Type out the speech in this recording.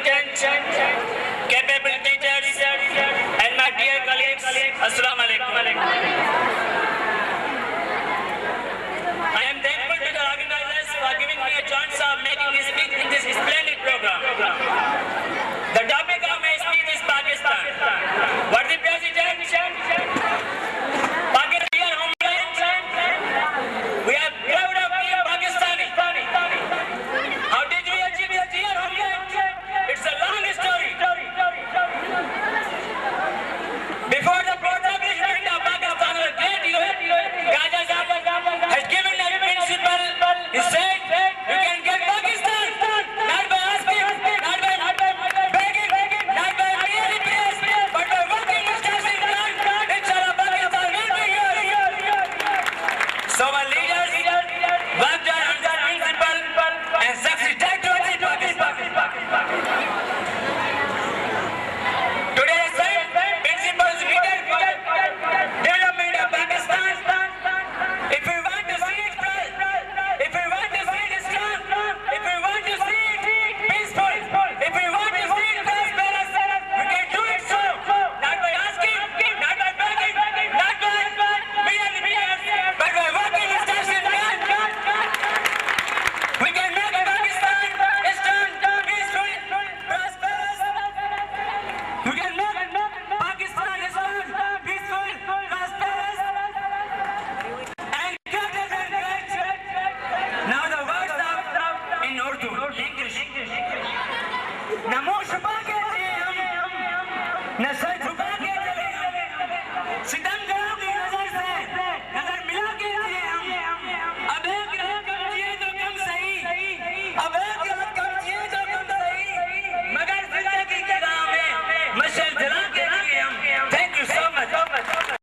President, capable teachers, and my dear colleagues, Assalamu alaikum. I am thankful to the organizers for giving me a chance of making a speech in this splendid program. The topic of my speech is Pakistan. What the President, Pakistan, dear homeland, we are proud of being Pakistani. How did we achieve this dear homeland? It's a long story. Before the establishment of Pakistan, our great Raja Sahab has given a principle. He said, you can get Pakistan, not by asking, not by begging, not by merely praise, but by working establishing land. Inshallah, Pakistan will be yours. So our leaders worked on that principle and succeeded to achieve Pakistan. Today, the same principles needed for development of Pakistan. If we want to see it bright, if we want to see it strong, if we want to see it peaceful, if we want to see it prosperous, we can do it so. Not by asking, not by begging, not by merely prayers, but by working establishing land. We can make Pakistan strong, peaceful, prosperous. We can make Pakistan strong, peaceful, prosperous, and greater than great. Now the words of in Urdu, English. नमो छुपा के चले हम, नशा छुपा के चले हम, सितम करो की नजर से, नजर मिला के चले हम। अब एक रात कम जिए तो कम सही, अब एक रात कम जिए तो कम सही, मगर जिंदगी की राह में मशल जला